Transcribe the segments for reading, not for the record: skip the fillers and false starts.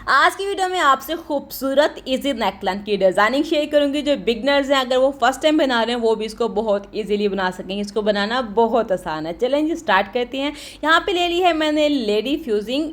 आज की वीडियो में आपसे खूबसूरत इजी नेकलाइन की डिज़ाइनिंग शेयर करूंगी। जो बिगनर्स हैं, अगर वो फर्स्ट टाइम बना रहे हैं, वो भी इसको बहुत इजीली बना सकेंगे। इसको बनाना बहुत आसान है। चलें जी, स्टार्ट करते हैं। यहाँ पे ले ली है मैंने लेडी फ्यूजिंग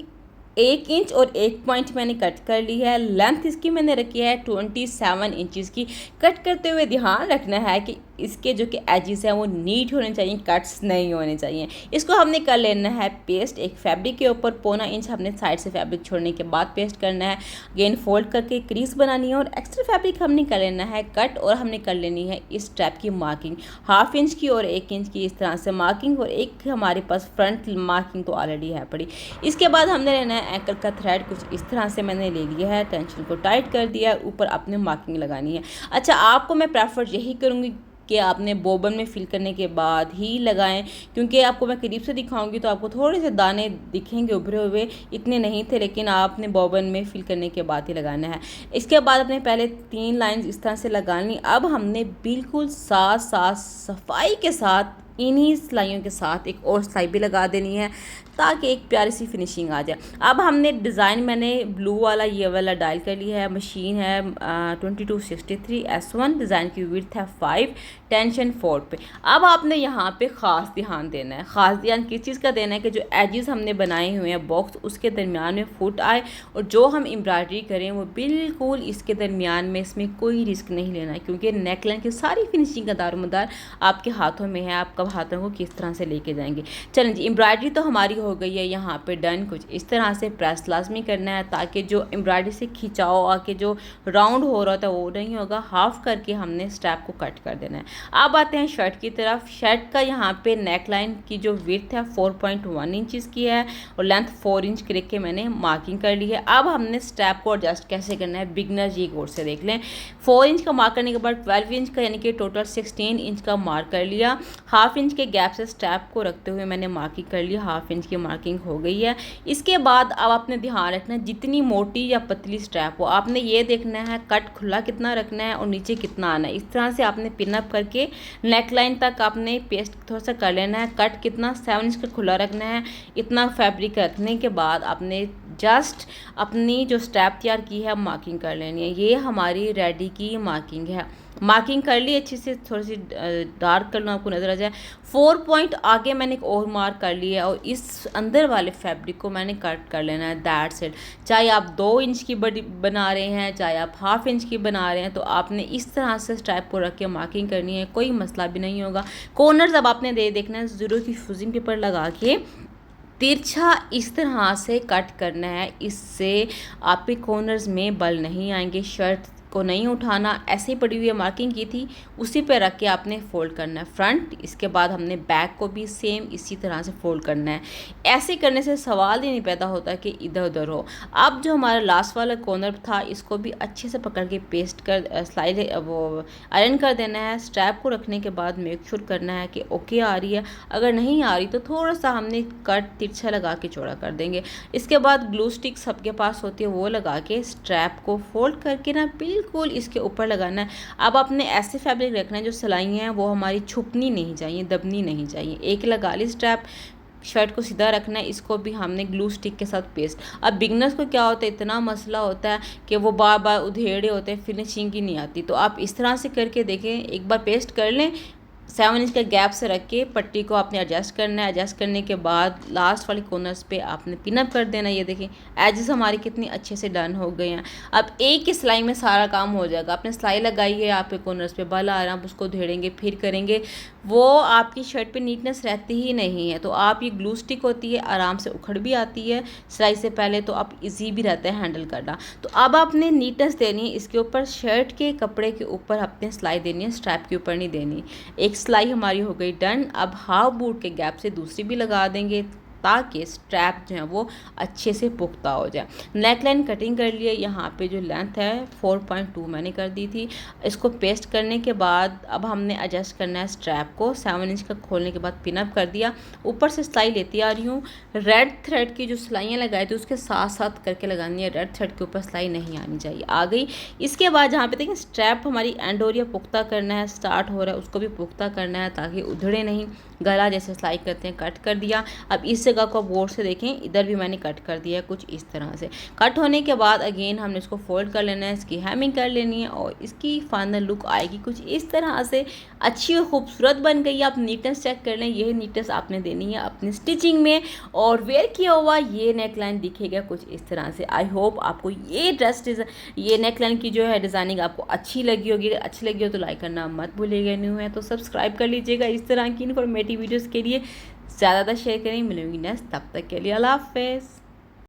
1 इंच और 1 पॉइंट मैंने कट कर ली है। लेंथ इसकी मैंने रखी है 27 इंचज़ की। कट करते हुए ध्यान रखना है कि इसके जो कि एजेस हैं वो नीट होने चाहिए, कट्स नहीं होने चाहिए। इसको हमने कर लेना है पेस्ट। एक फैब्रिक के ऊपर 1.25 इंच हमने साइड से फैब्रिक छोड़ने के बाद पेस्ट करना है। अगेन फोल्ड करके क्रीज बनानी है और एक्स्ट्रा फैब्रिक हमने कर लेना है कट। और हमने कर लेनी है इस स्टेप की मार्किंग 1/2 इंच की और 1 इंच की, इस तरह से मार्किंग। और एक हमारे पास फ्रंट मार्किंग तो ऑलरेडी है पड़ी। इसके बाद हमने लेना है एंकल का थ्रेड। कुछ इस तरह से मैंने ले लिया है, टेंशन को टाइट कर दिया, ऊपर अपने मार्किंग लगानी है। अच्छा, आपको मैं प्रेफर यही करूँगी कि आपने बोबन में फिल करने के बाद ही लगाएं, क्योंकि आपको मैं करीब से दिखाऊंगी तो आपको थोड़े से दाने दिखेंगे उभरे हुए, इतने नहीं थे, लेकिन आपने बोबन में फिल करने के बाद ही लगाना है। इसके बाद अपने पहले 3 लाइंस इस तरह से लगानी। अब हमने बिल्कुल साथ साथ सफाई के साथ इन्हीं सिलाइयों के साथ एक और सिलाई भी लगा देनी है ताकि एक प्यारी सी फिनिशिंग आ जाए। अब हमने डिज़ाइन मैंने ब्लू वाला ये वाला डायल कर लिया है। मशीन है 2263 S1। डिज़ाइन की विड्थ है 5, टेंशन 4 पे। अब आपने यहाँ पे ख़ास ध्यान देना है। ख़ास ध्यान किस चीज़ का देना है कि जो एजेस हमने बनाए हुए हैं बॉक्स, उसके दरमियान में फुट आए और जो हम एम्ब्रॉयडरी करें वो बिल्कुल इसके दरमियान में, इसमें कोई रिस्क नहीं लेना है, क्योंकि नेकलाइन की सारी फिनिशिंग का दारोमदार आपके हाथों में है। आप कब हाथों को किस तरह से लेके जाएंगे। चलें जी, एम्ब्रॉयडरी तो हमारी हो गई है यहाँ पे डन। कुछ इस तरह से प्रेस लाजमी करना है ताकि जो एम्ब्रॉयडरी से खिंचाव आके जो राउंड हो रहा था वो नहीं होगा। हाफ करके हमने स्टेप को कट कर देना है। अब आते हैं शर्ट की तरफ। शर्ट का यहाँ पे नेकलाइन की जो विड्थ है 4.1 इंचज़ की है और लेंथ 4 इंच के के मैंने मार्किंग कर ली है। अब हमने स्टेप को एडजस्ट कैसे करना है, बिगनर्स ये गौर से देख लें। 4 इंच का मार्क करने के बाद 12 इंच का यानी कि टोटल 16 इंच का मार्क कर लिया। 1/2 इंच के गैप से स्टेप को रखते हुए मैंने मार्किंग कर ली। 1/2 इंच की मार्किंग हो गई है। इसके बाद अब आपने ध्यान रखना है जितनी मोटी या पतली स्ट्रैप हो, आपने ये देखना है कट खुला कितना रखना है और नीचे कितना आना है। इस तरह से आपने पिन अप करके नेकलाइन तक आपने पेस्ट थोड़ा सा कर लेना है। कट कितना 7 इंच का खुला रखना है। इतना फैब्रिक रखने के बाद आपने जस्ट अपनी जो स्ट्रैप तैयार की है मार्किंग कर लेनी है। ये हमारी रेडी की मार्किंग है। मार्किंग कर ली अच्छी से, थोड़ी सी डार्क कर लो, आपको नज़र आ जाए। 4 पॉइंट आगे मैंने एक और मार्क कर लिया है और इस अंदर वाले फैब्रिक को मैंने कट कर लेना है। That's it. चाहे आप 2 इंच की बड़ी बना रहे हैं, चाहे आप 1/2 इंच की बना रहे हैं, तो आपने इस तरह से स्ट्राइप को रख के मार्किंग करनी है, कोई मसला भी नहीं होगा। कॉर्नर्स अब आपने देखना है, ज़रूर की फ्यूजिंग पेपर लगा के तिरछा इस तरह से कट करना है। इससे आपके कॉर्नर्स में बल नहीं आएंगे। शर्ट को नहीं उठाना, ऐसे ही पड़ी हुई मार्किंग की थी उसी पे रख के आपने फोल्ड करना है फ्रंट। इसके बाद हमने बैक को भी सेम इसी तरह से फोल्ड करना है। ऐसे करने से सवाल ही नहीं पैदा होता कि इधर उधर हो। अब जो हमारा लास्ट वाला कॉर्नर था इसको भी अच्छे से पकड़ के पेस्ट कर सिलाई वो आयरन कर देना है। स्ट्रैप को रखने के बाद मेक श्योर करना है कि ओके आ रही है। अगर नहीं आ रही तो थोड़ा सा हमने कट तिरछा लगा के चौड़ा कर देंगे। इसके बाद ग्लू स्टिक सबके पास होती है, वो लगा के स्ट्रैप को फोल्ड करके ना बिल्कुल इसके ऊपर लगाना है। अब आपने ऐसे फैब्रिक रखना है जो सिलाई हैं वो हमारी छुपनी नहीं चाहिए, दबनी नहीं चाहिए। एक लगा ली स्ट्रैप, शर्ट को सीधा रखना है। इसको भी हमने ग्लू स्टिक के साथ पेस्ट। अब बिगनर्स को क्या होता है, इतना मसला होता है कि वो बार बार उधेड़े होते हैं, फिनिशिंग की नहीं आती। तो आप इस तरह से करके देखें, एक बार पेस्ट कर लें। 7 इंच का गैप से रख के पट्टी को आपने एडजस्ट करना है। एडजस्ट करने के बाद लास्ट वाले कॉर्नर्स पे आपने पिन अप कर देना है। ये देखें एजेस हमारी कितनी अच्छे से डन हो गए हैं। अब एक ही सिलाई में सारा काम हो जाएगा। आपने सिलाई लगाई है, आपके कॉर्नर्स पे बल आ रहा है, आप उसको धेड़ेंगे फिर करेंगे, वो आपकी शर्ट पे नीटनेस रहती ही नहीं है। तो आप ये ग्लू स्टिक होती है, आराम से उखड़ भी आती है सिलाई से पहले, तो आप इजी भी रहता है हैंडल करना। तो अब आपने नीटनेस देनी है इसके ऊपर, शर्ट के कपड़े के ऊपर आपने सिलाई देनी है, स्ट्रैप के ऊपर नहीं देनी। एक सिलाई हमारी हो गई डन। अब हाफ बूट के गैप से दूसरी भी लगा देंगे ताकि स्ट्रैप जो है वो अच्छे से पुख्ता हो जाए। नेकलाइन कटिंग कर लिए। यहाँ पे जो लेंथ है 4.2 मैंने कर दी थी। इसको पेस्ट करने के बाद अब हमने एडजस्ट करना है स्ट्रैप को। 7 इंच का खोलने के बाद पिन अप कर दिया। ऊपर से सिलाई लेती आ रही हूँ। रेड थ्रेड की जो सिलाइयाँ लगाई थी उसके साथ साथ करके लगानी है। रेड थ्रेड के ऊपर सिलाई नहीं आनी चाहिए, आ गई। इसके बाद जहाँ पे देखिए स्ट्रैप हमारी एंड हो रही है, पुख्ता करना है, स्टार्ट हो रहा है, उसको भी पुख्ता करना है ताकि उधड़े नहीं। गला जैसे सिलाई करते हैं कट कर दिया। अब इस जगह को बोर्ड से देखें, इधर भी मैंने कट कर दिया है कुछ इस तरह से। कट होने के बाद अगेन हमने इसको फोल्ड कर लेना है, इसकी हेमिंग कर लेनी है और इसकी फाइनल लुक आएगी कुछ इस तरह से। अच्छी और खूबसूरत बन गई। आप नीटनेस चेक कर लें, यही नीटनेस आपने देनी है अपनी स्टिचिंग में और वेयर किया हुआ ये नेकलाइन दिखेगा कुछ इस तरह से। आई होप आपको ये ये नेकलाइन की जो है डिज़ाइनिंग आपको अच्छी लगी होगी। अच्छी लगी हो तो लाइक करना मत भूलिएगा, न्यू है तो सब्सक्राइब कर लीजिएगा इस तरह की इन्फॉर्मेटिव वीडियोज़ के लिए। ज़्यादातर शेयर करें। मिलूंगी नेक्स्ट, तब तक के लिए अल्लाह हाफ़िज़।